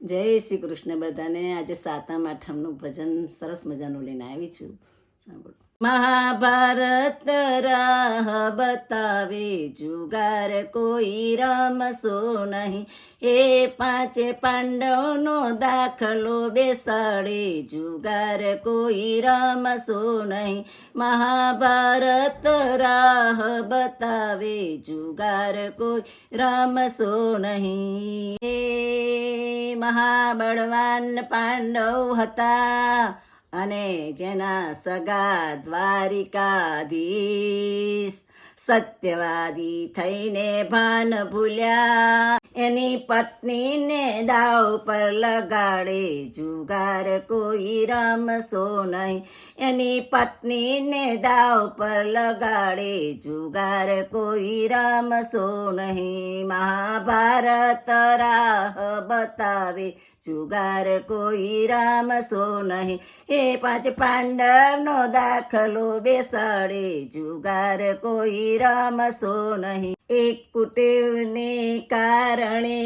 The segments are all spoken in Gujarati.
જય શ્રી કૃષ્ણ બધાને. આજે સાતમ આઠમનું ભજન સરસ મજાનું લઈને આવી છું, સાંભળો. મહાભારત રાહ બતાવે, જુગાર કોઈ રમશો નહીં. એ પાંચે પાંડવનો દાખલો બેસાડે, જુગાર કોઈ રમશો નહીં. મહાભારત રાહ બતાવે, જુગાર કોઈ રમશો નહીં. એ મહાબળવાન પાંડવ હતા અને જેના સગા દ્વારિકાધીશ સત્યવાદી થઈને ભાન ભૂલ્યા. એની પત્નીને દાવ પર લગાડે, જુગાર કોઈ રમશો નહીં. એની પત્નીને દાવ પર લગાડે, જુગાર કોઈ રમશો નહીં. મહાભારત રાહ બતાવે, જુગાર કોઈ રમશો નહીં. એ પાંચ પાંડવનો દાખલો બેસાડે, જુગાર કોઈ રમશો નહીં. એક કુટેવને કારણે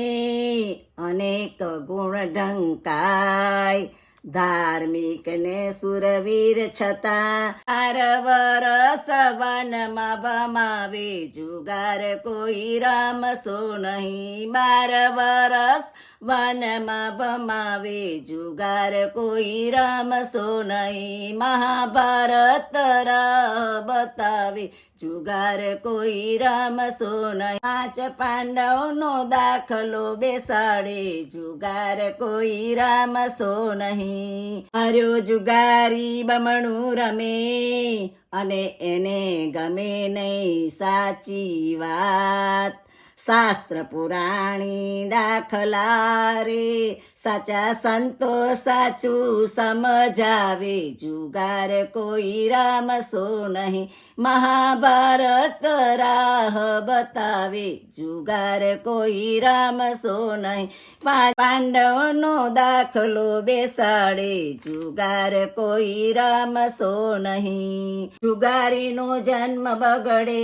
અનેક ગુણ ઢંકાય, ધાર્મિક ને સુરવીર છતાં 12 વરસ વનમાં ભમાવે, જુગાર કોઈ રમશો નહીં. 12 વરસ વનમાં ભમાવે, જુગાર કોઈ રમશો નહીં. મહાભારત રાહ બતાવે, જુગાર કોઈ રમશો નહીં. પાંચ પાંડવનો દાખલો બેસાડે, જુગાર કોઈ રમશો નહીં. હાર્યો જુગારી બમણું રમે અને એને ગમે નહીં સાચી વાત. શાસ્ત્ર પુરાણી દાખલા રે, સાચા સંતો સાચું સમજાવે, જુગાર કોઈ રમશો નહીં. મહાભારત રાહ બતાવે, જુગાર કોઈ રમશો નહીં. પાંડવનો દાખલો બેસાડે, જુગાર કોઈ રમશો નહીં. જુગારીનો જન્મ બગડે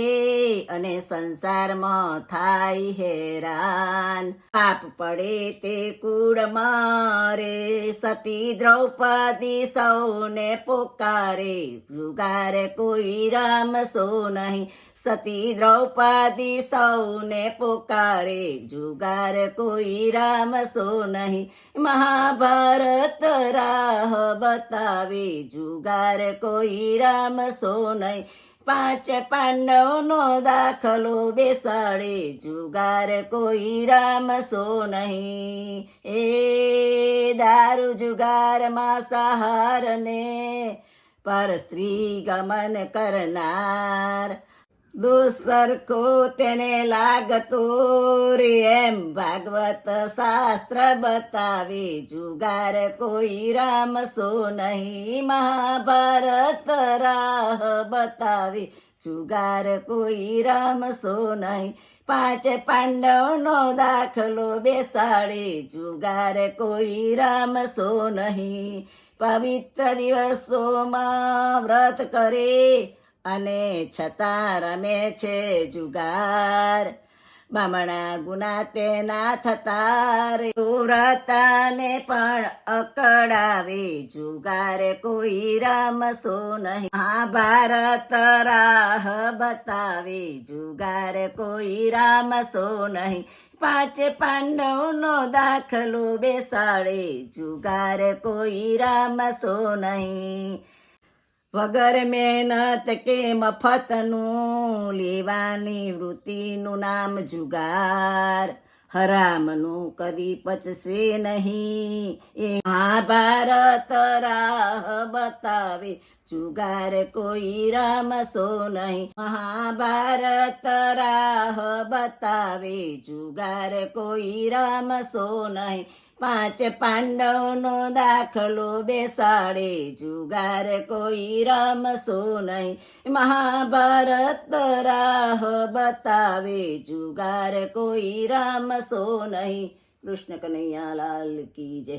અને સંસારમાં થાય હેરાન. પાપ પડે તે કુળમાં રે, સતી દ્રૌપદી સૌને પોકારે, જુગાર કોઈ રમશો નહીં. સતી દ્રૌપદી સૌને પોકારે, જુગાર કોઈ રમશો નહીં. મહાભારત રાહ બતાવે, જુગાર કોઈ રમશો નહીં. પાંચ પાંડવનો દાખલો બેસાડે, જુગાર કોઈ રમશો નહીં. એ દારૂ જુગારમાં સહારને પર સ્ત્રી ગમન કરનાર, દુસરખો તેને લાગતો રે, એમ ભાગવત શાસ્ત્ર બતાવે, જુગાર કોઈ રમશો નહીં. મહાભારત રાહ બતાવે, જુગાર કોઈ રમશો નહીં. પાંચ પાંડવનો દાખલો બેસાડે, જુગાર કોઈ રમશો નહીં. પવિત્ર દિવસોમાં વ્રત કરે અને છતાં રમે છે જુગાર. બામણા ગુના તેના થતા રે, વ્રતને પણ અકળાવે, જુગાર કોઈ રમશો નહીં. મહાભારત રાહ બતાવે, જુગાર કોઈ રમશો નહીં. પાંચ પાંડવનો દાખલો બેસાડે, જુગાર કોઈ રમશો નહીં. વગર મહેનત કે મફતનું લેવાની વૃત્તિનું નામ જુગાર. હરામનું કદી પચશે નહીં. એ મહાભારત રાહ બતાવે, જુગાર કોઈ રમશો નહીં. મહાભારત રાહ બતાવે, જુગાર કોઈ રમશો નહીં. પાંચ પાંડવનો દાખલો બેસાડે, જુગાર કોઈ રમશો નહીં. મહાભારત રાહ બતાવે, જુગાર કોઈ રમશો નહીં. કૃષ્ણ કનૈયા લાલ કી જય.